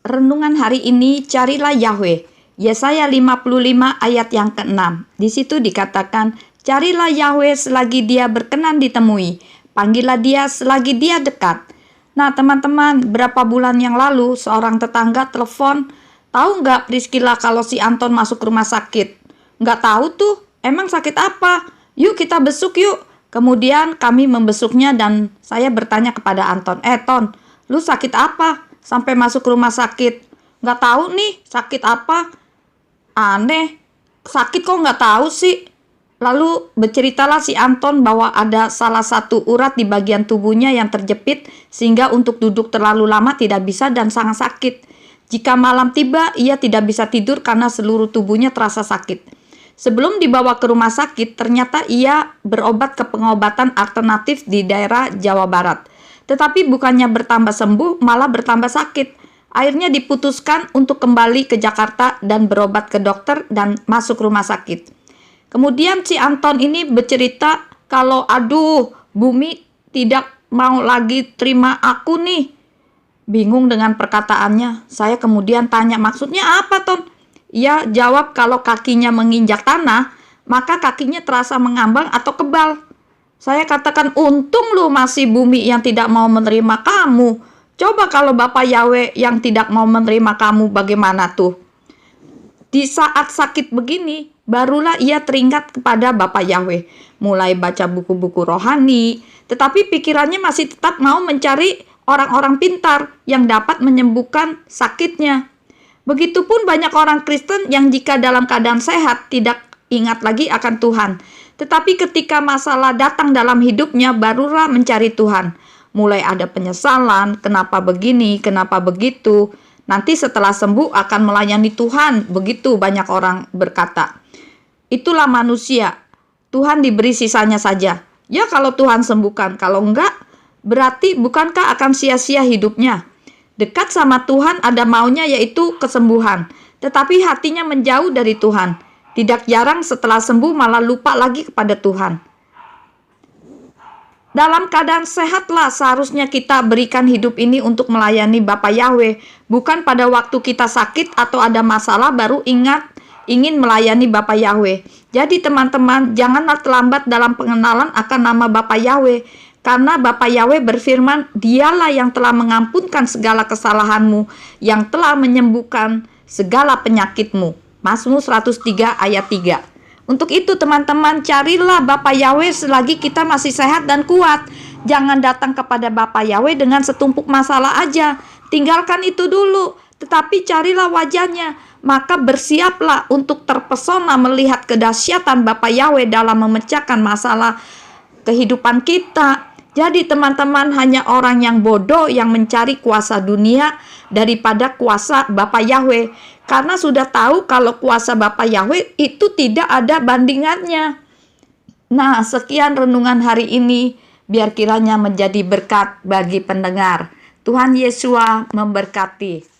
Renungan hari ini, carilah Yahweh. Yesaya 55 ayat yang ke-6. Di situ dikatakan, carilah Yahweh selagi dia berkenan ditemui. Panggillah dia selagi dia dekat. Nah teman-teman, berapa bulan yang lalu seorang tetangga telepon, tahu nggak Priscilla kalau si Anton masuk rumah sakit? Nggak tahu tuh, emang sakit apa? Yuk kita besuk yuk. Kemudian kami membesuknya dan saya bertanya kepada Anton, Ton, lu sakit apa? Sampai masuk rumah sakit. Nggak tahu nih sakit apa. Aneh, sakit kok nggak tahu sih. Lalu berceritalah si Anton bahwa ada salah satu urat di bagian tubuhnya yang terjepit sehingga untuk duduk terlalu lama tidak bisa dan sangat sakit. Jika malam tiba, ia tidak bisa tidur karena seluruh tubuhnya terasa sakit. Sebelum dibawa ke rumah sakit, ternyata ia berobat ke pengobatan alternatif di daerah Jawa Barat. Tetapi bukannya bertambah sembuh, malah bertambah sakit. Akhirnya diputuskan untuk kembali ke Jakarta dan berobat ke dokter dan masuk rumah sakit. Kemudian si Anton ini bercerita kalau bumi tidak mau lagi terima aku nih. Bingung dengan perkataannya. Saya kemudian tanya, maksudnya apa, Ton? Ia jawab kalau kakinya menginjak tanah, maka kakinya terasa mengambang atau kebal. Saya katakan, untung lu masih bumi yang tidak mau menerima kamu. Coba kalau Bapak Yahweh yang tidak mau menerima kamu, bagaimana tuh? Di saat sakit begini, barulah ia teringat kepada Bapak Yahweh. Mulai baca buku-buku rohani, tetapi pikirannya masih tetap mau mencari orang-orang pintar yang dapat menyembuhkan sakitnya. Begitupun banyak orang Kristen yang jika dalam keadaan sehat tidak ingat lagi akan Tuhan. Tetapi ketika masalah datang dalam hidupnya, barulah mencari Tuhan. Mulai ada penyesalan, kenapa begini, kenapa begitu. Nanti setelah sembuh akan melayani Tuhan, begitu banyak orang berkata. Itulah manusia, Tuhan diberi sisanya saja. Ya kalau Tuhan sembuhkan, kalau enggak, berarti bukankah akan sia-sia hidupnya? Dekat sama Tuhan ada maunya yaitu kesembuhan, tetapi hatinya menjauh dari Tuhan. Tidak jarang setelah sembuh malah lupa lagi kepada Tuhan. Dalam keadaan sehatlah seharusnya kita berikan hidup ini untuk melayani Bapa Yahweh. Bukan pada waktu kita sakit atau ada masalah baru ingin melayani Bapa Yahweh. Jadi teman-teman, janganlah terlambat dalam pengenalan akan nama Bapa Yahweh. Karena Bapa Yahweh berfirman, dialah yang telah mengampunkan segala kesalahanmu, yang telah menyembuhkan segala penyakitmu. Mazmur 103 ayat 3. Untuk itu teman-teman, carilah Bapa Yahweh selagi kita masih sehat dan kuat. Jangan datang kepada Bapa Yahweh dengan setumpuk masalah aja. Tinggalkan itu dulu, tetapi carilah wajahnya. Maka bersiaplah untuk terpesona melihat kedahsyatan Bapa Yahweh dalam memecahkan masalah kehidupan kita. Jadi teman-teman, hanya orang yang bodoh yang mencari kuasa dunia daripada kuasa Bapa Yahweh. Karena sudah tahu kalau kuasa Bapa Yahweh itu tidak ada bandingannya. Nah, sekian renungan hari ini. Biar kiranya menjadi berkat bagi pendengar. Tuhan Yesus memberkati.